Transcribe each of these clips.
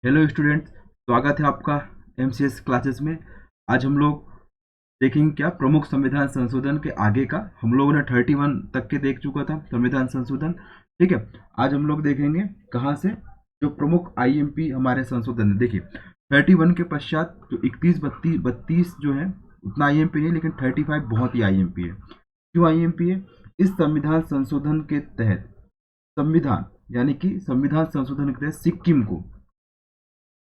Hello students, स्वागत है आपका एमसीएस क्लासेस में। आज हम लोग देखेंगे क्या प्रमुख संविधान संशोधन के आगे का। हम लोगों ने 31 तक के देख चुका था संविधान संशोधन। ठीक है, आज हम लोग देखेंगे कहाँ से जो प्रमुख आईएमपी हमारे संशोधन है। देखिए 31 के पश्चात जो 31 32 जो है उतना आईएमपी नहीं, लेकिन 35 बहुत ही आईएमपी है। क्यों आईएमपी है? इस संविधान संशोधन के तहत संविधान यानी कि संविधान संशोधन के तहत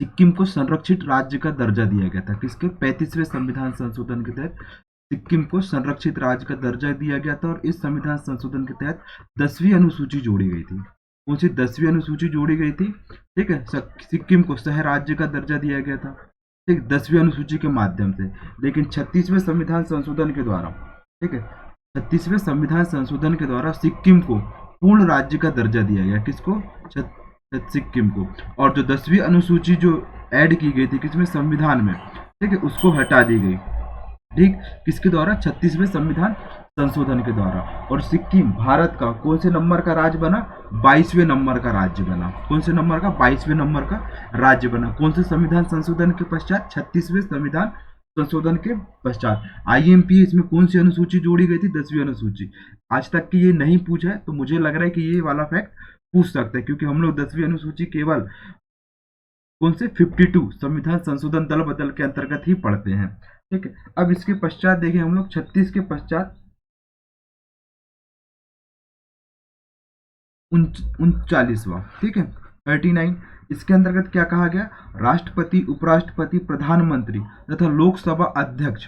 सिक्किम को संरक्षित राज्य का दर्जा दिया गया था। किसके? 35वें संविधान संशोधन के तहत सिक्किम को संरक्षित राज्य का दर्जा दिया गया था। और इस संविधान संशोधन के तहत 10वीं अनुसूची जोड़ी गई थी। कौन सी 10वीं अनुसूची जोड़ी गई थी? ठीक है, सिक्किम को सह राज्य का दर्जा दिया गया था, ठीक, 10वीं अनुसूची के माध्यम से। लेकिन 36वें संविधान संशोधन के द्वारा, ठीक है, 36वें संविधान संशोधन के द्वारा सिक्किम को पूर्ण राज्य का दर्जा दिया गया। किसको? सिक्किम को। और जो 10वीं अनुसूची जो ऐड की गई थी किसमें? संविधान में, ठीक है, उसको हटा दी गई। ठीक, किसके द्वारा? 36वें संविधान संशोधन के द्वारा। और सिक्किम भारत का कौन से नंबर का राज्य बना? 22वें नंबर का राज्य बना। कौन से नंबर का? 22वें नंबर का राज्य बना। कौन से संविधान संशोधन के पश्चात? 36वें संविधान संशोधन के पश्चात। आईएमपी इसमें कौन सी अनुसूची जोड़ी गई थी? 10वीं अनुसूची। आज तक की ये नहीं पूछा है, तो मुझे लग रहा है कि ये वाला फैक्ट पूछ सकते हैं, क्योंकि हम लोग 10वीं अनुसूची केवल कौन से 52 संविधान संशोधन दल बदल के अंतर्गत ही पढ़ते हैं। ठीक है, अब इसके पश्चात देखें हम लोग 36 के पश्चात 39वां, ठीक है, 39। इसके अंतर्गत क्या कहा गया? राष्ट्रपति, उपराष्ट्रपति, प्रधानमंत्री तथा लोकसभा अध्यक्ष,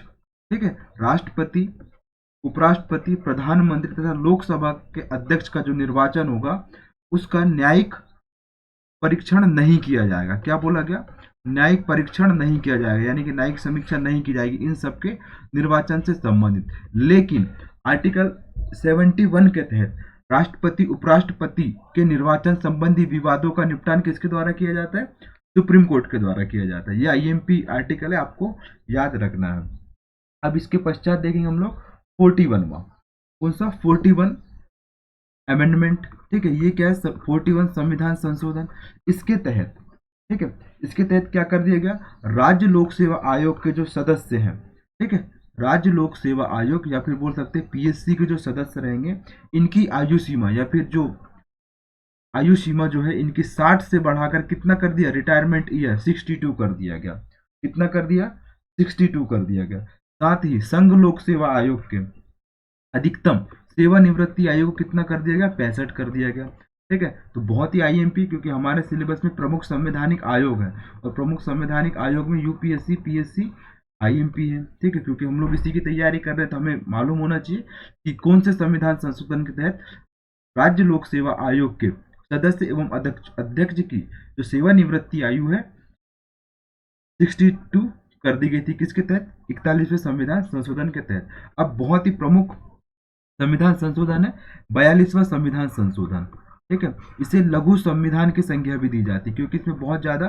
ठीक है, राष्ट्रपति, उपराष्ट्रपति, प्रधानमंत्री तथा लोकसभा के अध्यक्ष का जो निर्वाचन होगा उसका न्यायिक परीक्षण नहीं किया जाएगा। क्या बोला गया? न्यायिक परीक्षण नहीं किया जाएगा, यानी कि न्यायिक समीक्षा नहीं की जाएगी इन सबके निर्वाचन से संबंधित। लेकिन आर्टिकल 71 के तहत राष्ट्रपति, उपराष्ट्रपति के निर्वाचन संबंधी विवादों का निपटान किसके द्वारा किया जाता है? सुप्रीम कोर्ट के द्वारा किया जाता है। यह आईएमपी आर्टिकल है, आपको याद रखना है। अब इसके पश्चात देखेंगे हम लोग 41वां। कौन सा? 41 अमेंडमेंट। ठीक है, ये क्या है? 41 संविधान संशोधन। इसके तहत, ठीक है, इसके तहत क्या कर दिया गया? राज्य लोक सेवा आयोग के जो सदस्य हैं, ठीक है, राज्य लोक सेवा आयोग या फिर बोल सकते हैं पीएससी के जो सदस्य रहेंगे, इनकी आयु सीमा या फिर जो आयु सीमा जो है इनकी 60 से बढ़ाकर कितना कर दिया? रिटायरमेंट ईयर 62 कर दिया गया। कितना कर दिया? 62 कर दिया गया। साथ ही संघ लोक सेवा आयोग के अधिकतम सेवानिवृत्ति आयु को कितना कर दिया गया? 65 कर दिया गया। ठीक है, तो बहुत ही आईएमपी, क्योंकि हमारे सिलेबस में प्रमुख संवैधानिक आयोग है और प्रमुख संवैधानिक आयोग में यूपीएससी, पीएससी, आईएमपी है। ठीक है, क्योंकि हम लोग इसी की तैयारी कर रहे हैं, तो हमें मालूम होना चाहिए कि कौन से संविधान संशोधन के तहत राज्य लोक सेवा आयोग के सदस्य एवं अध्यक्ष की जो सेवानिवृत्ति आयु है 62 कर दी गई थी। किसके तहत? 41वें संविधान संशोधन के तहत। अब बहुत ही प्रमुख संविधान संशोधन है 42वां संविधान संशोधन। ठीक है, इसे लघु संविधान की संज्ञा भी दी जाती है, क्योंकि इसमें बहुत ज्यादा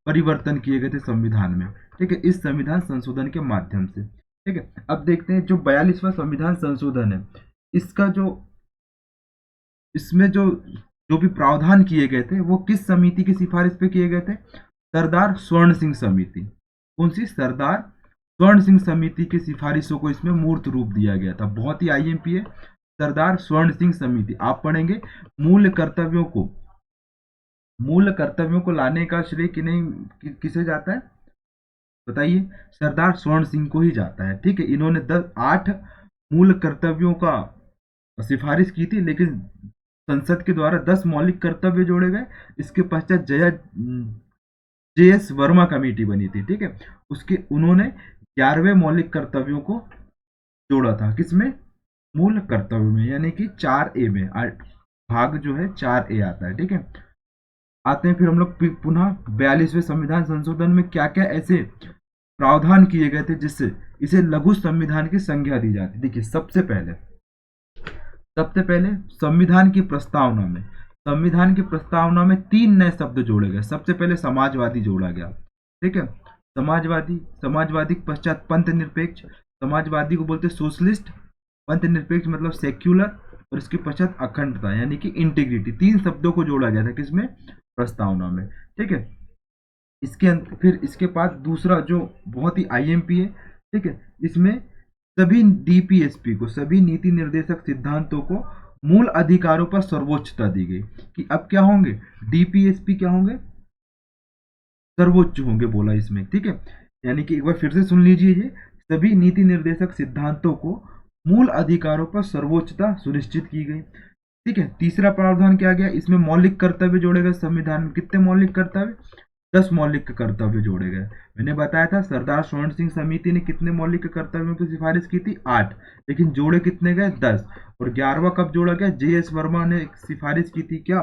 परिवर्तन किए गए थे संविधान में। ठीक है, इस संविधान संशोधन के माध्यम से। ठीक है, अब देखते हैं जो 42वां संविधान संशोधन है, इसका जो इसमें जो भी प्रावधान किए गए थे वो किस समिति की सिफारिश पे किए गए थे? सरदार स्वर्ण सिंह समिति। कौन सी? सरदार स्वर्ण सिंह समिति की सिफारिशों को इसमें मूर्त रूप दिया गया था। बहुत ही आईएमपी है सरदार स्वर्ण सिंह समिति। आप पढ़ेंगे मूल कर्तव्यों को लाने का श्रेय किसे जाता है? बताइए। सरदार स्वर्ण सिंह को ही जाता है। ठीक है, इन्होंने 8 मूल कर्तव्यों का सिफारिश की थी, लेकिन संसद के द्वारा 10 मौलिक कर्तव्य जोड़े गए। इसके पश्चात JS वर्मा कमेटी बनी थी। ठीक है, उसके उन्होंने 11वें मौलिक कर्तव्यों को जोड़ा था। किसमें? मूल कर्तव्य में, यानी कि 4A में। भाग जो है 4A आता है। ठीक है, आते हैं फिर हम लोग पुनः 42वें संविधान संशोधन में क्या क्या ऐसे प्रावधान किए गए थे जिससे इसे लघु संविधान की संज्ञा दी जाती। देखिए सबसे पहले संविधान की प्रस्तावना में 3 नए शब्द जोड़े गए। सबसे पहले समाजवादी जोड़ा गया। ठीक है, समाजवादी के पश्चात पंथ निरपेक्ष। समाजवादी को बोलते सोशलिस्ट, पंथ निरपेक्ष मतलब सेक्युलर, और इसके पश्चात अखंडता यानी कि इंटीग्रिटी। 3 शब्दों को जोड़ा गया था किसमें? प्रस्तावना में। ठीक है, फिर इसके बाद दूसरा जो बहुत ही आईएमपी है, ठीक है, इसमें सभी डीपीएसपी को, सभी नीति निर्देशक सिद्धांतों को मूल अधिकारों पर सर्वोच्चता दी गई कि अब क्या होंगे, डीपीएसपी क्या होंगे, सर्वोच्च होंगे बोला इसमें, ठीक है। यानी कि एक बार फिर से सुन लीजिए, ये सभी नीति निर्देशक सिद्धांतों को मूल अधिकारों पर सर्वोच्चता सुनिश्चित की गई, ठीक है। तीसरा प्रावधान क्या गया, इसमें मौलिक कर्तव्य जोड़े गए। संविधान में कितने मौलिक कर्तव्य, 10 मौलिक कर्तव्य जोड़े गए। मैंने बताया था सरदार स्वर्ण सिंह समिति ने कितने मौलिक कर्तव्यों की सिफारिश की थी, 8, लेकिन जोड़े कितने गए, 10। और 11वां कब जोड़ा गया, JS वर्मा ने सिफारिश की थी, क्या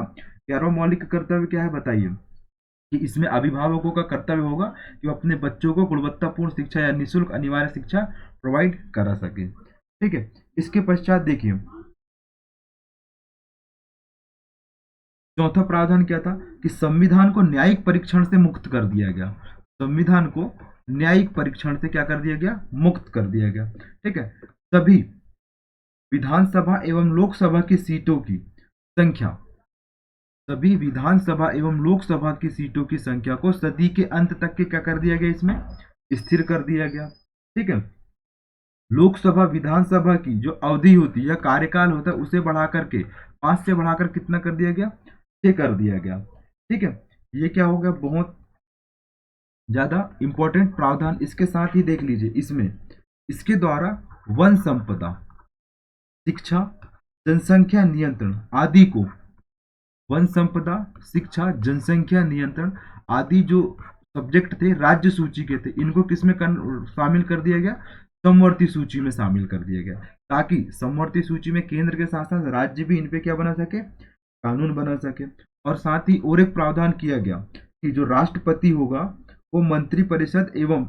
11वां मौलिक कर्तव्य क्या है बताइए, कि इसमें अभिभावकों का कर्तव्य होगा कि वो अपने बच्चों को गुणवत्तापूर्ण शिक्षा या निःशुल्क अनिवार्य शिक्षा प्रोवाइड करा सके, ठीक है। इसके पश्चात देखिए चौथा प्रावधान क्या था, कि संविधान को न्यायिक परीक्षण से मुक्त कर दिया गया। संविधान को न्यायिक परीक्षण से क्या कर दिया गया, मुक्त कर दिया गया, ठीक है। सभी विधानसभा एवं लोकसभा की सीटों की संख्या, सभी विधानसभा एवं लोकसभा की सीटों की संख्या को सदी के अंत तक के क्या कर दिया गया, इसमें स्थिर कर दिया गया, ठीक है। लोकसभा विधानसभा की जो अवधि होती है या कार्यकाल होता है उसे बढ़ा करके 5 से बढ़ाकर कितना कर दिया गया, 6 कर दिया गया, ठीक है। ये क्या हो गया, बहुत ज्यादा इंपॉर्टेंट प्रावधान। इसके साथ ही देख लीजिए इसमें, इसके द्वारा वन संपदा, शिक्षा, जनसंख्या नियंत्रण आदि को, वन संपदा, शिक्षा, जनसंख्या नियंत्रण आदि जो सब्जेक्ट थे राज्य सूची के थे, इनको किसमें शामिल कर दिया गया, समवर्ती सूची में शामिल कर दिया गया, ताकि समवर्ती सूची में केंद्र के साथ साथ राज्य भी इन पे क्या बना सके, कानून बना सके। और साथ ही और एक प्रावधान किया गया कि जो राष्ट्रपति होगा वो मंत्रिपरिषद एवं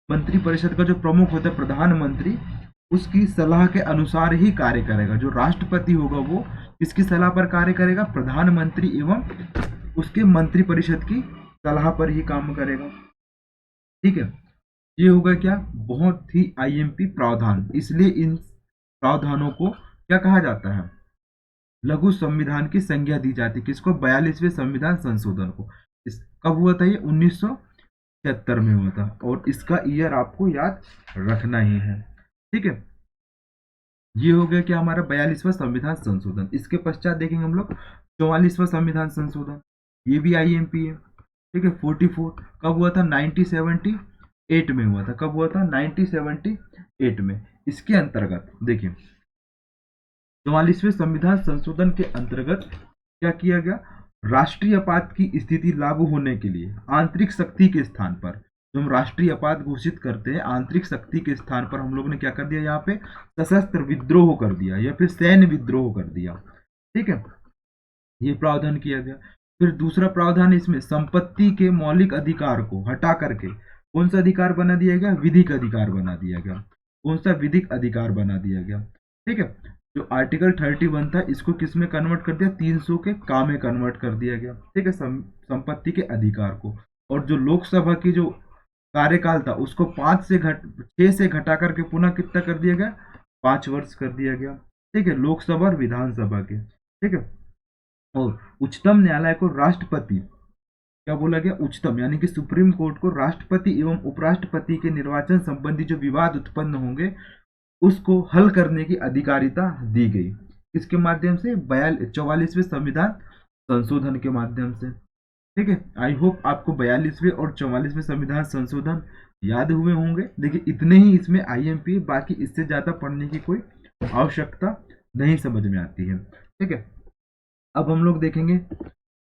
मंत्रिपरिषद का जो प्रमुख होता है प्रधानमंत्री, उसकी सलाह के अनुसार ही कार्य करेगा। जो राष्ट्रपति होगा वो किसकी सलाह पर कार्य करेगा, प्रधानमंत्री एवं उसके मंत्रिपरिषद की सलाह पर ही काम करेगा, ठीक है। ये होगा क्या, बहुत ही आईएमपी प्रावधान, इसलिए इन प्रावधानों को क्या कहा जाता है, लघु संविधान की संज्ञा दी जाती है। किसको, 42वें संविधान संशोधन को। इस कब हुआ था, ये 1976 में हुआ था, और इसका ईयर आपको याद रखना ही है, ठीक है। ये हो गया क्या, हमारा 42वां संविधान संशोधन। इसके पश्चात देखेंगे हम लोग 44वां संविधान संशोधन, ये भी आईएमपी है, ठीक है। 44 कब हुआ था, 1978 में हुआ था। कब हुआ था, 1978 में। इसके अंतर्गत देखिए 44वें संविधान संशोधन के अंतर्गत क्या किया गया, राष्ट्रीय आपात की स्थिति लागू होने के लिए आंतरिक शक्ति के स्थान पर, जो हम राष्ट्रीय आपात घोषित करते हैं, आंतरिक शक्ति के स्थान पर हम लोग ने क्या कर दिया, यहाँ पे सशस्त्र विद्रोह कर दिया या फिर सैन्य विद्रोह कर दिया, ठीक है। ये प्रावधान किया गया। फिर दूसरा प्रावधान इसमें संपत्ति के मौलिक अधिकार को हटा करके कौन सा अधिकार बना दिया गया, विधिक अधिकार बना दिया गया। कौन सा, विधिक अधिकार बना दिया गया, ठीक है। जो आर्टिकल 31 था इसको किस में कन्वर्ट कर दिया, 300 के का में कन्वर्ट कर दिया गया, ठीक है, संपत्ति के अधिकार को। और जो लोकसभा की जो कार्यकाल था उसको 6 से घटा करके पुनः कितना कर दिया गया, 5 वर्ष कर दिया गया, ठीक है, लोकसभा और विधानसभा के, ठीक है। और उच्चतम न्यायालय को राष्ट्रपति, क्या बोला गया, उच्चतम यानी कि सुप्रीम कोर्ट को राष्ट्रपति एवं उपराष्ट्रपति के निर्वाचन संबंधी जो विवाद उत्पन्न होंगे उसको हल करने की अधिकारिता दी गई। किसके माध्यम से, 44वें संविधान संशोधन के माध्यम से, ठीक है। आई होप आपको 42वें और 44वें संविधान संशोधन याद हुए होंगे। देखिए इतने ही इसमें आईएमपी, बाकी इससे ज्यादा पढ़ने की कोई आवश्यकता नहीं समझ में आती है, ठीक है। अब हम लोग देखेंगे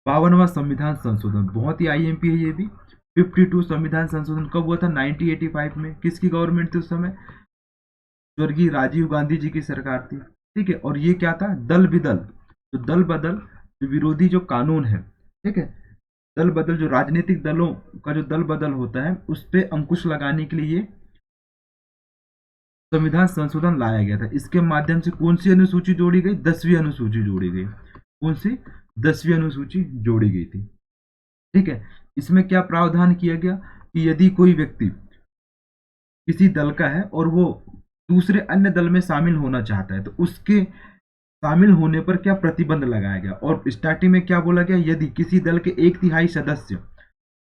52वां संविधान संशोधन, बहुत ही आईएमपी है ये भी। 52 संविधान संशोधन कब हुआ था, 1985 में। किसकी गवर्नमेंट थी उस समय, स्वर्गीय राजीव गांधी जी की सरकार थी, ठीक है। और ये क्या था, दल बदल, जो दल बदल, जो विरोधी जो कानून है, ठीक है, दल बदल, जो राजनीतिक दलों का जो दल बदल होता है उस पर अंकुश लगाने के लिए संविधान संशोधन लाया गया था। इसके माध्यम से कौन सी अनुसूची जोड़ी गई, 10वीं अनुसूची जोड़ी गई। कौन सी, 10वीं अनुसूची जोड़ी गई थी, ठीक है। इसमें क्या प्रावधान किया गया कि यदि कोई व्यक्ति किसी दल का है और वो दूसरे अन्य दल में शामिल होना चाहता है तो उसके शामिल होने पर क्या प्रतिबंध लगाया गया। और स्टार्टिंग में क्या बोला गया, यदि किसी दल के 1/3 सदस्य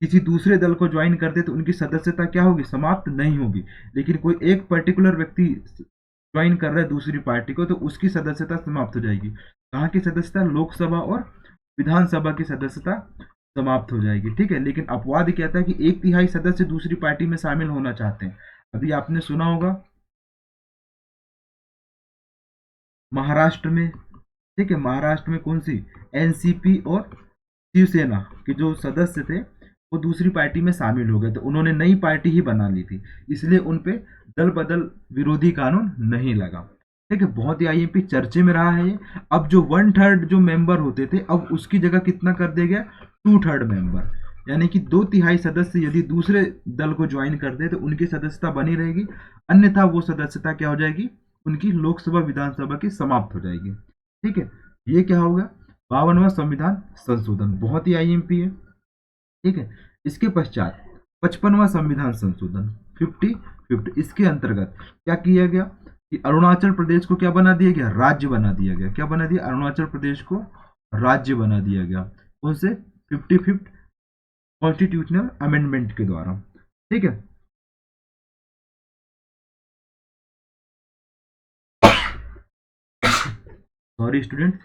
किसी दूसरे दल को ज्वाइन करते तो उनकी सदस्यता क्या होगी, समाप्त नहीं होगी। लेकिन कोई एक पर्टिकुलर व्यक्ति ज्वाइन कर रहा है दूसरी पार्टी को तो उसकी सदस्यता समाप्त हो जाएगी। कहाँ की सदस्यता, लोकसभा और विधानसभा की सदस्यता समाप्त हो जाएगी। ठीक है, लेकिन अपवाद कहता है कि 1/3 सदस्य दूसरी पार्टी में शामिल होना चाहते हैं। अभी आपने सुना होगा महाराष्ट्र में, ठीक है, महाराष्ट्र में कौन सी, एनसीपी और शिवसेना के जो सदस्य थे वो दूसरी पार्टी में शामिल हो गए, तो उन्होंने नई पार्टी ही बना ली थी, इसलिए उन पे दल बदल विरोधी कानून नहीं लगा। ठीक है, बहुत ही आईएमपी चर्चे में रहा है ये। अब जो 1/3 जो मेंबर होते थे, अब उसकी जगह कितना कर दिया गया, 2/3 मेंबर, यानी कि 2/3 सदस्य यदि दूसरे दल को ज्वाइन करते हैं तो उनकी सदस्यता बनी रहेगी, अन्यथा वो सदस्यता क्या हो जाएगी, उनकी लोकसभा विधानसभा की समाप्त हो जाएगी। ठीक है, ये क्या होगा, 52वां संविधान संशोधन, बहुत ही आईएमपी है। ठीक है, इसके पश्चात 55वां संविधान संशोधन 50-50, इसके अंतर्गत क्या किया गया कि अरुणाचल प्रदेश को क्या बना दिया गया, राज्य बना दिया गया। क्या बना दिया, अरुणाचल प्रदेश को राज्य बना दिया गया, कौन से, 55 कॉन्स्टिट्यूशनल अमेंडमेंट के द्वारा। ठीक है, सॉरी स्टूडेंट।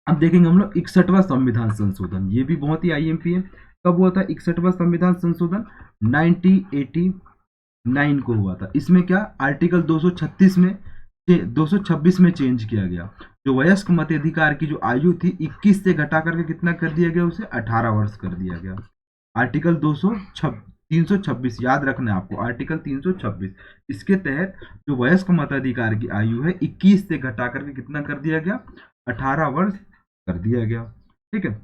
अब देखेंगे हम लोग 61वां संविधान संशोधन, ये भी बहुत ही आईएमपी है। कब हुआ था 61वां संविधान संशोधन, 1989 को हुआ था। इसमें क्या, आर्टिकल 236 में 226 में चेंज किया गया। जो वयस्क मताधिकार की जो आयु थी 21 से घटा करके कितना कर दिया गया, उसे 18 वर्ष कर दिया गया। आर्टिकल 326 याद रखना है आपको, आर्टिकल 326, इसके तहत जो वयस्क मताधिकार की आयु है 21 से घटा करके कितना कर दिया गया, 18 वर्ष कर दिया गया। ठीक है,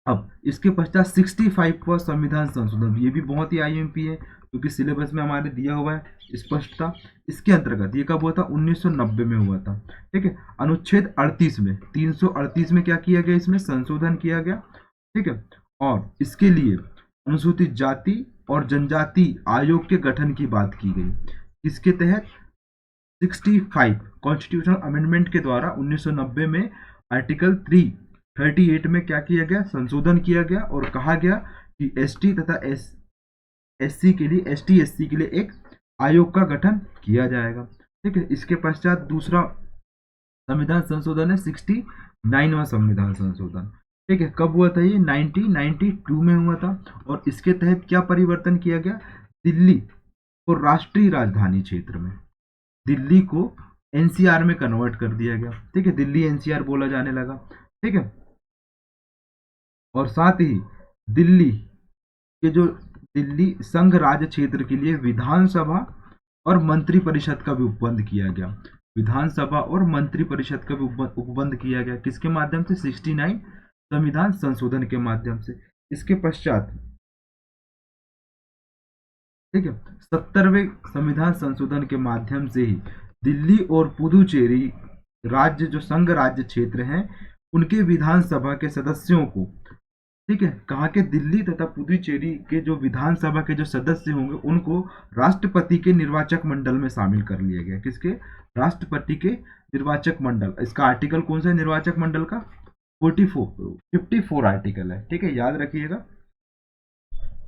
अब इसके पश्चात 65वां संविधान संशोधन, ये भी बहुत ही आईएमपी है क्योंकि सिलेबस में हमारे दिया हुआ है स्पष्टता। इसके अंतर्गत ये कब हुआ था, 1990 में हुआ था। ठीक है, अनुच्छेद 38 में 338 में क्या किया गया, इसमें संशोधन किया गया। ठीक है, और इसके लिए अनुसूचित जाति और जनजाति आयोग के गठन की बात की गई। इसके तहत 65 कॉन्स्टिट्यूशनल अमेंडमेंट के द्वारा 1990 में आर्टिकल 338 में क्या किया गया, संशोधन किया गया और कहा गया कि एसटी तथा एससी के लिए, एसटी एससी के लिए एक आयोग का गठन किया जाएगा। ठीक है, इसके पश्चात दूसरा संविधान संशोधन है 69वां संविधान संशोधन। ठीक है, कब हुआ था ये, 1992 में हुआ था। और इसके तहत क्या परिवर्तन किया गया, दिल्ली को राष्ट्रीय राजधानी क्षेत्र में, दिल्ली को एनसीआर में कन्वर्ट कर दिया गया। ठीक है, दिल्ली एनसीआर बोला जाने लगा। ठीक है, और साथ ही दिल्ली के जो दिल्ली संघ राज्य क्षेत्र के लिए विधानसभा और मंत्री परिषद का भी उपबंध किया गया। विधानसभा और मंत्री परिषद का भी उपबंध किया गया, किसके माध्यम से, 69 संविधान संशोधन के माध्यम से। इसके पश्चात, ठीक है, 70वें संविधान संशोधन के माध्यम से ही दिल्ली और पुदुचेरी राज्य जो संघ राज्य क्षेत्र हैं उनके विधानसभा के सदस्यों को, ठीक है, कहाँ के, दिल्ली तथा पुदुचेरी के जो विधानसभा के जो सदस्य होंगे उनको राष्ट्रपति के निर्वाचक मंडल में शामिल कर लिया गया। किसके, राष्ट्रपति के निर्वाचक मंडल। इसका आर्टिकल कौन सा है निर्वाचक मंडल का, 54 आर्टिकल है। ठीक है, याद रखिएगा।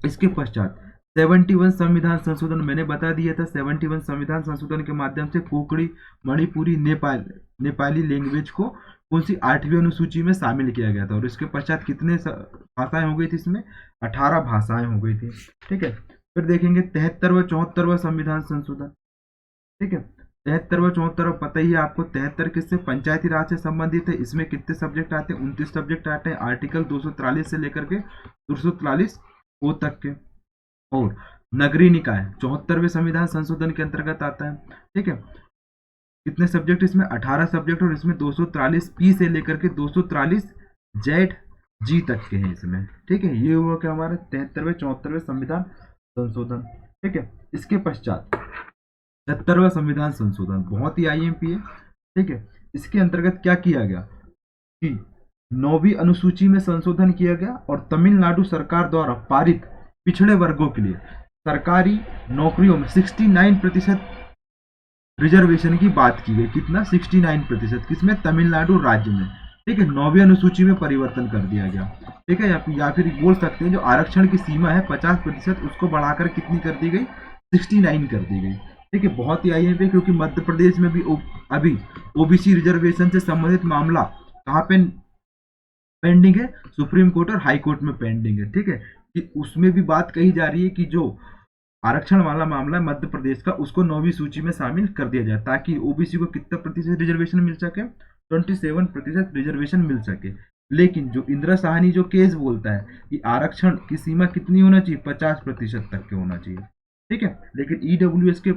इसके पश्चात 71 संविधान संशोधन मैंने बता दिया था। 71 संविधान संशोधन के माध्यम से कोंकणी, मणिपुरी, नेपाली लैंग्वेज को कौन सी 8वीं अनुसूची में शामिल किया गया था। और इसके पश्चात कितने भाषाएं हो गई थी, इसमें 18 भाषाएं हो गई थी। ठीक है, फिर देखेंगे 73वां 74वां संविधान संशोधन। ठीक है, 73वां 74वां पता ही है आपको। 73 किससे, पंचायती राज से संबंधित है। इसमें कितने सब्जेक्ट आते हैं, 29 सब्जेक्ट आते हैं, आर्टिकल 243 से लेकर के 243 ओ तक के। और नगरीय निकाय 74वें संविधान संशोधन के अंतर्गत आता है। ठीक है, कितने सब्जेक्ट इसमें, 18 सब्जेक्ट, और इसमें 243 पी से लेकर के 243 जेड जी तक के हैं इसमें। ठीक है, ये हुआ क्या हमारा 73वें 74वें संविधान संशोधन। ठीक है, इसके पश्चात 70वां संविधान संशोधन, बहुत ही आईएमपी है। ठीक है, इसके अंतर्गत क्या किया गया कि 9वीं अनुसूची में संशोधन किया गया और तमिलनाडु सरकार द्वारा पारित पिछड़े वर्गों के लिए सरकारी नौकरियों में 69% रिजर्वेशन की बात की गई। कितना, 69%, किसमें, तमिलनाडु राज्य में। ठीक है, 9वीं अनुसूची में परिवर्तन कर दिया गया। ठीक है, या फिर बोल सकते हैं जो आरक्षण की सीमा है 50% उसको बढ़ाकर कितनी कर दी गई, 69 कर दी गई। ठीक है, बहुत ही आईएमपी, क्योंकि मध्य प्रदेश में भी अभी ओबीसी रिजर्वेशन से संबंधित मामला कहाँ पे पेंडिंग है, सुप्रीम कोर्ट और हाई कोर्ट में पेंडिंग है। ठीक है, कि उसमें भी बात कही जा रही है कि जो आरक्षण वाला मामला है मध्य प्रदेश का, उसको 9वीं सूची में शामिल कर दिया जाए, ताकि ओबीसी को कितना प्रतिशत रिजर्वेशन मिल सके, 27% रिजर्वेशन मिल सके। लेकिन जो इंदिरा साहनी जो केस बोलता है कि आरक्षण की सीमा कितनी होना चाहिए, 50% तक के होना चाहिए। ठीक है, लेकिन ईडब्ल्यूएस के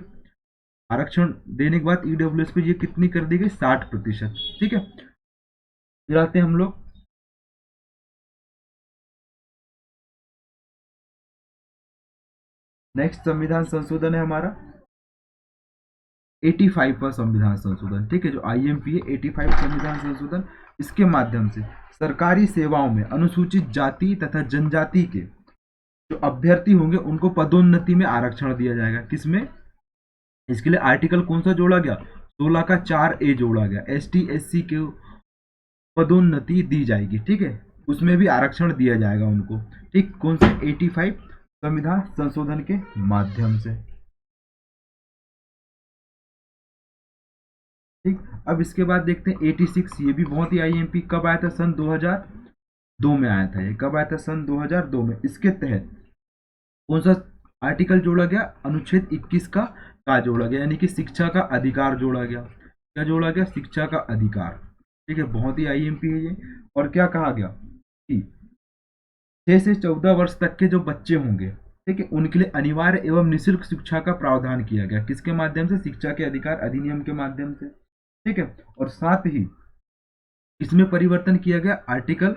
आरक्षण देने के बाद ईडब्ल्यूएस को ये कितनी कर दी गई, 60%। ठीक है, फिर आते हैं हम लोग नेक्स्ट संविधान संशोधन है हमारा 85वां संविधान संशोधन। ठीक है, जो आईएमपी है 85 संविधान संशोधन, इसके माध्यम से सरकारी सेवाओं में अनुसूचित जाति तथा जनजाति के जो अभ्यर्थी होंगे उनको पदोन्नति में आरक्षण दिया जाएगा। किसमें, इसके लिए आर्टिकल कौन सा जोड़ा गया, 16 का 4A जोड़ा गया। एसटी एससी के पदोन्नति दी जाएगी। ठीक है, उसमें भी आरक्षण दिया जाएगा उनको। ठीक, कौन से, 85 संविधान संशोधन के माध्यम से। ठीक, अब इसके बाद देखते हैं 86, ये भी बहुत ही आईएमपी, कब आया था, सन 2002 में आया था। ये कब आया था, सन 2002 में। इसके तहत कौन सा आर्टिकल जोड़ा गया, अनुच्छेद 21 का जोड़ा गया, यानी कि शिक्षा का अधिकार जोड़ा गया। क्या जोड़ा गया, शिक्षा का अधिकार। ठीक है, बहुत ही आईएमपी है ये। और क्या कहा गया कि 6 से 14 वर्ष तक के जो बच्चे होंगे, ठीक है, उनके लिए अनिवार्य एवं निःशुल्क शिक्षा का प्रावधान किया गया। किसके माध्यम से, शिक्षा के अधिकार अधिनियम के माध्यम से। ठीक है, और साथ ही इसमें परिवर्तन किया गया आर्टिकल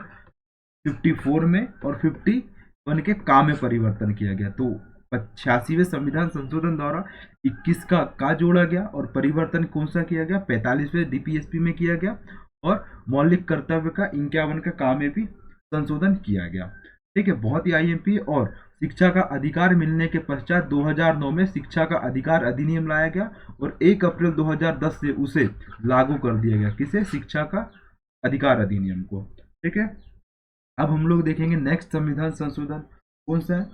54 में, और 51 के का में परिवर्तन किया गया। तो 86वें संविधान संशोधन द्वारा 21 का जोड़ा गया, और परिवर्तन कौन सा किया गया, 45वें डीपीएसपी में किया गया, और मौलिक कर्तव्य का 51 का में भी संशोधन किया गया। ठीक है, बहुत ही आईएमपी। और शिक्षा का अधिकार मिलने के पश्चात 2009 में शिक्षा का अधिकार अधिनियम लाया गया, और 1 अप्रैल 2010 से उसे लागू कर दिया गया। किसे, शिक्षा का अधिकार अधिनियम को। ठीक है, अब हम लोग देखेंगे नेक्स्ट संविधान संशोधन कौन सा है,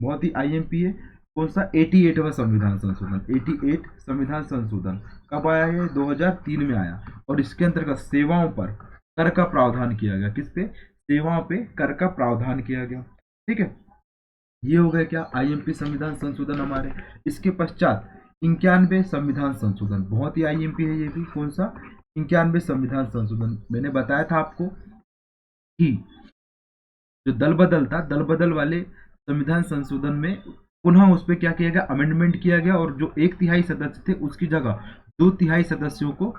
बहुत ही आईएमपी है। कौन सा, 88वां संविधान संशोधन। 88 संविधान संशोधन कब आया है, 2003 में आया, और इसके अंतर्गत सेवाओं पर कर का प्रावधान किया गया। किस पे, सेवाओं पे कर का प्रावधान किया गया। ठीक है, ये हो गया क्या, आईएमपी संविधान संशोधन हमारे। इसके पश्चात 91 संविधान संशोधन, बहुत ही आईएमपी है ये भी। कौन सा, 91 संविधान संशोधन। मैंने बताया था आपको कि जो दल बदल था, दल बदल वाले संविधान संशोधन में पुनः उस पर क्या किया गया, अमेंडमेंट किया गया, और जो 1/3 सदस्य थे उसकी जगह 2/3 सदस्यों को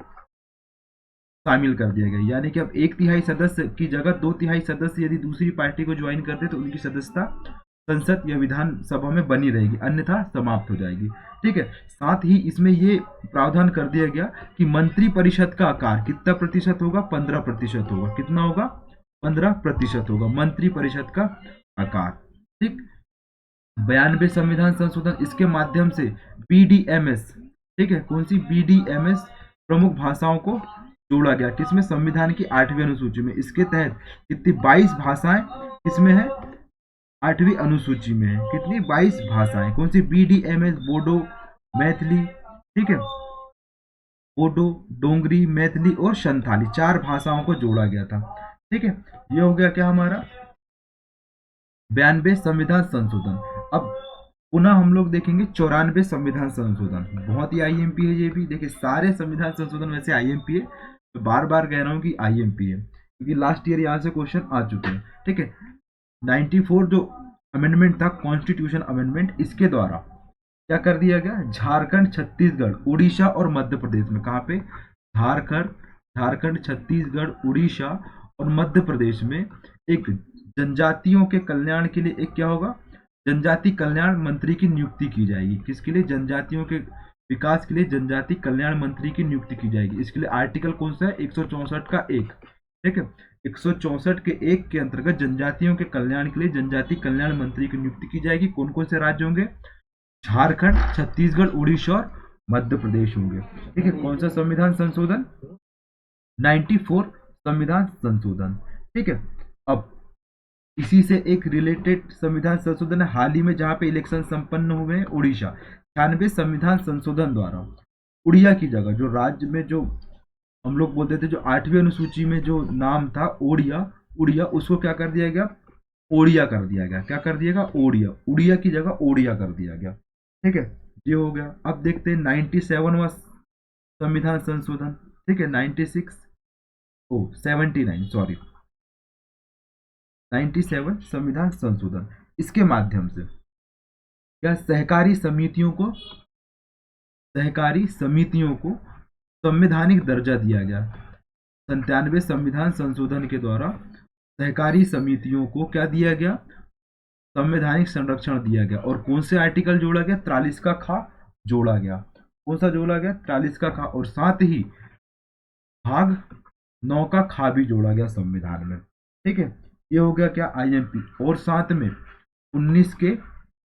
शामिल कर दिया गया। यानी कि अब 1/3 सदस्य की जगह 2/3 सदस्य यदि दूसरी पार्टी को ज्वाइन करते तो उनकी सदस्यता संसद या विधानसभा में बनी रहेगी, अन्यथा समाप्त हो जाएगी। ठीक है, साथ ही इसमें ये प्रावधान कर दिया गया कि मंत्री परिषद का आकार कितना प्रतिशत होगा, 15% होगा। कितना होगा, 15% होगा मंत्री परिषद का आकार। ठीक, 92 संविधान संशोधन, इसके माध्यम से बीडीएमएस, ठीक है, कौन सी, बीडीएमएस प्रमुख भाषाओं को जोड़ा गया। किसमें, संविधान की 8वीं अनुसूची में। इसके तहत कितनी, 22 भाषाएं किसमें है, 8वीं अनुसूची में है। कितनी, 22 भाषाएं। कौन सी, बीडीएमएस, बोडो, मैथिली, ठीक है, बोडो, डोंगरी, मैथिली और संथाली, 4 भाषाओं को जोड़ा गया था। ठीक है, ये हो गया क्या हमारा 92 संविधान संशोधन। अब पुनः हम लोग देखेंगे 94 संविधान संशोधन, बहुत ही आईएमपी है ये भी। देखिए, सारे संविधान संशोधन वैसे आईएमपी है, तो बार बार कह रहा हूँ कि आईएमपी है, क्योंकि लास्ट ईयर यहाँ से क्वेश्चन आ चुके हैं। ठीक है, 94 जो अमेंडमेंट था, कॉन्स्टिट्यूशन अमेंडमेंट, इसके द्वारा क्या कर दिया गया, झारखंड, छत्तीसगढ़, उड़ीसा और मध्य प्रदेश में, कहाँ पे, झारखंड, छत्तीसगढ़, उड़ीसा और मध्य प्रदेश में एक जनजातियों के कल्याण के लिए एक क्या होगा, जनजाति कल्याण मंत्री की नियुक्ति की जाएगी। किसके लिए, जनजातियों के विकास के लिए जनजाति कल्याण मंत्री की नियुक्ति की जाएगी। इसके लिए आर्टिकल कौन सा है, 164 का 1। ठीक है, 164 के 1 के अंतर्गत जनजातियों के कल्याण के लिए जनजाति कल्याण मंत्री की नियुक्ति की जाएगी। कौन कौन से राज्य होंगे, झारखंड, छत्तीसगढ़, उड़ीसा और मध्य प्रदेश होंगे। ठीक है, कौन सा संविधान संशोधन, 94 संविधान संशोधन। ठीक है, अब इसी से एक रिलेटेड संविधान संशोधन है हाल ही में जहां पे इलेक्शन संपन्न हुए हैं उड़ीसा। 96 संविधान संशोधन द्वारा उड़िया की जगह जो राज्य में जो हम लोग बोलते थे जो 8वीं अनुसूची में जो नाम था ओडिया, उड़िया, उसको क्या कर दिया गया, ओडिया कर दिया गया। क्या कर दिया गया, ओडिया, उड़िया की जगह ओडिया कर दिया गया। ठीक है, ये हो गया। अब देखते हैं 97वां संविधान संशोधन। ठीक है, 96 ओ 79 सॉरी 97 संविधान संशोधन। इसके माध्यम से क्या सहकारी समितियों को संवैधानिक दर्जा दिया गया। 97 संविधान संशोधन के द्वारा सहकारी समितियों को क्या दिया गया, संवैधानिक संरक्षण दिया गया। और कौन से आर्टिकल जोड़ा गया, 43 का खा जोड़ा गया। कौन सा जोड़ा गया, 43 का खा, और साथ ही भाग 9 का खा भी जोड़ा गया संविधान में। ठीक है, ये हो गया क्या, आईएमपी। और साथ में 19 के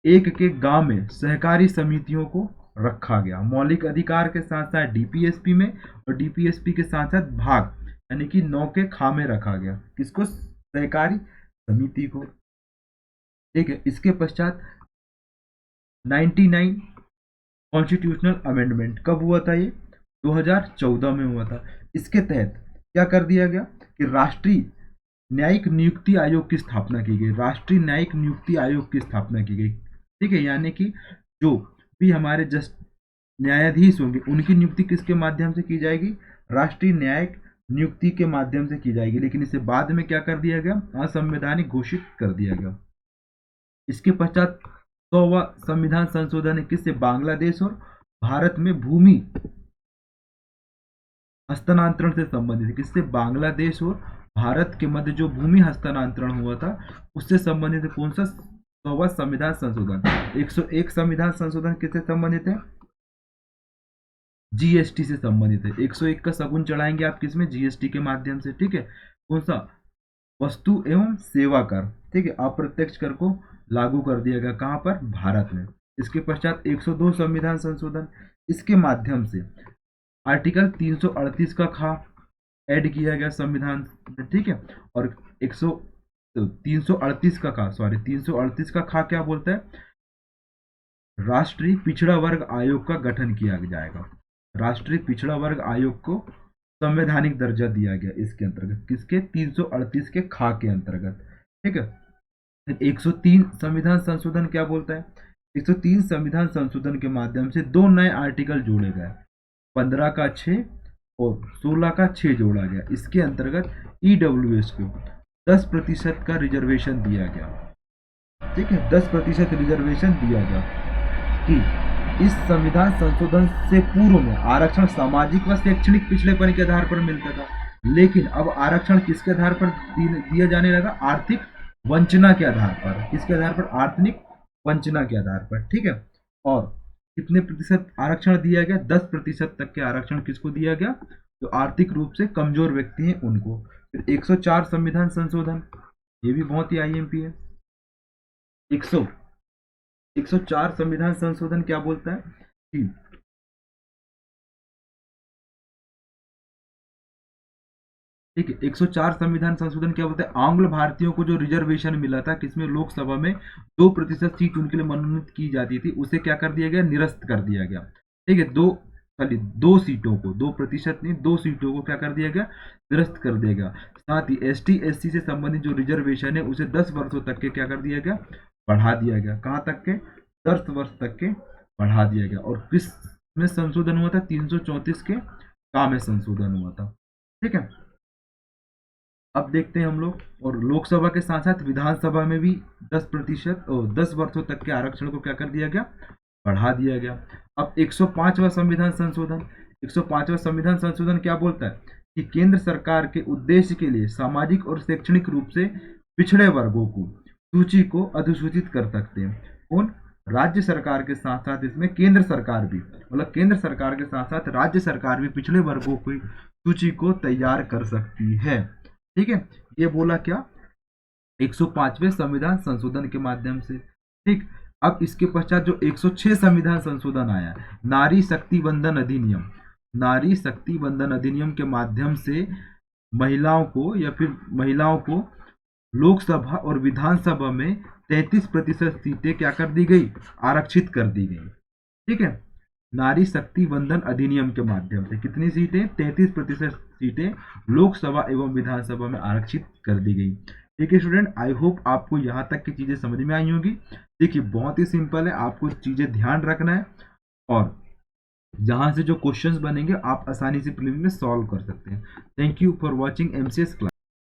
1 के गांव में सहकारी समितियों को रखा गया। मौलिक अधिकार के साथ साथ डीपीएसपी में, और डीपीएसपी के साथ साथ भाग यानी कि 9 के खा में रखा गया। किसको, सहकारी समिति को। ठीक है, इसके पश्चात 99 कॉन्स्टिट्यूशनल अमेंडमेंट कब हुआ था, ये 2014 में हुआ था। इसके तहत क्या कर दिया गया कि राष्ट्रीय न्यायिक नियुक्ति आयोग की स्थापना की गई। राष्ट्रीय न्यायिक नियुक्ति आयोग की स्थापना की गई। ठीक है, यानी कि जो भी हमारे जस्ट न्यायाधीश होंगे उनकी नियुक्ति किसके माध्यम से की जाएगी, राष्ट्रीय न्यायिक नियुक्ति के माध्यम से की जाएगी। लेकिन इसे बाद में क्या कर दिया गया, असंवैधानिक घोषित कर दिया गया। इसके पश्चात 100वां संविधान संशोधन है, किससे, बांग्लादेश और भारत में भूमि हस्तांतरण से संबंधित है। किससे, बांग्लादेश और भारत के मध्य जो भूमि हस्तांतरण हुआ था उससे संबंधित है। कौन सा, 100वां संविधान संशोधन। 101 संविधान संशोधन किससे संबंधित है, जीएसटी से संबंधित है। 101 का शगुन चढ़ाएंगे आप किसमें, जीएसटी के माध्यम से। ठीक है, कौन सा, वस्तु एवं सेवा कर। ठीक है, अप्रत्यक्ष कर को लागू कर दिया गया, कहां पर, भारत में। इसके पश्चात 102 संविधान संशोधन, इसके माध्यम से आर्टिकल 338 का खा ऐड किया गया संविधान में। ठीक है, और 338 का खा, सॉरी 338 का खा क्या बोलता है, राष्ट्रीय पिछड़ा वर्ग आयोग का गठन किया जाएगा। राष्ट्रीय पिछड़ा वर्ग आयोग को संवैधानिक दर्जा दिया गया इसके अंतर्गत। किसके, 338 के खा के अंतर्गत। ठीक है, 103 संविधान संशोधन क्या बोलता है, 103 संविधान संशोधन के माध्यम से 2 नए आर्टिकल जोड़े गए, 15 का 6 और 16 का 6 जोड़ा गया। इसके अंतर्गत ईडब्ल्यूएस को 10% का रिजर्वेशन दिया गया। ठीक है, 10% रिजर्वेशन दिया गया कि इस संविधान संशोधन से पूर्व में आरक्षण सामाजिक व शैक्षणिक पिछड़ेपन के आधार पर मिलता था, लेकिन अब आरक्षण किसके आधार पर दिया जाने लगा, आर्थिक वंचना के आधार पर। किसके आधार पर, आर्थिक वंचना के आधार पर। ठीक है, और कितने प्रतिशत आरक्षण दिया गया, 10% तक के आरक्षण किसको दिया गया, जो आर्थिक रूप से कमजोर व्यक्ति हैं उनको। फिर 104 संविधान संशोधन, ये भी बहुत ही आईएमपी है। 104 संविधान संशोधन क्या बोलता है कि ठीक है, 104 संविधान संशोधन क्या बोलता है, आंग्ल भारतीयों को जो रिजर्वेशन मिला था किसमें, लोकसभा में 2% सीट उनके लिए मनोनीत की जाती थी, उसे क्या कर दिया गया, निरस्त कर दिया गया। ठीक है, 2 सीटों को, 2% नहीं, 2 सीटों को क्या कर दिया गया, निरस्त कर दिया गया। साथ ही एसटी एससी से संबंधित जो रिजर्वेशन है उसे 10 वर्षों तक के क्या कर दिया गया, बढ़ा दिया गया। कहाँ तक के, 10 वर्ष तक के बढ़ा दिया गया। और किस में संशोधन हुआ था, 334 के का में संशोधन हुआ था। ठीक है, अब देखते हैं हम लोग, और लोकसभा के साथ साथ विधानसभा में भी 10% और 10 वर्षों तक के आरक्षण को क्या कर दिया गया, बढ़ा दिया गया। अब 105वां संविधान संशोधन, 105वां संविधान संशोधन क्या बोलता है कि केंद्र सरकार के उद्देश्य के लिए सामाजिक और शैक्षणिक रूप से पिछड़े वर्गों को सूची को अधिसूचित कर सकते हैं। कौन, राज्य सरकार के साथ साथ इसमें केंद्र सरकार भी, मतलब केंद्र सरकार के साथ साथ राज्य सरकार भी पिछड़े वर्गों की सूची को तैयार कर सकती है। ठीक है, ये बोला क्या, 105वें संविधान संशोधन के माध्यम से। ठीक, अब इसके पश्चात जो 106 संविधान संशोधन आया, नारी शक्ति बंधन अधिनियम, नारी शक्ति वंदन अधिनियम के माध्यम से महिलाओं को लोकसभा और विधानसभा में 33% सीटें क्या कर दी गई, आरक्षित कर दी गई। ठीक है, नारी शक्ति वंदन अधिनियम के माध्यम से कितनी सीटें, 33% सीटें लोकसभा एवं विधानसभा में आरक्षित कर दी गई। ठीक है स्टूडेंट, आई होप आपको यहाँ तक की चीजें समझ में आई होगी। देखिए बहुत ही सिंपल है, आपको चीजें ध्यान रखना है और यहाँ से जो क्वेश्चंस बनेंगे आप आसानी से प्रीलिम्स में सॉल्व कर सकते हैं। Thank you for watching MCS class.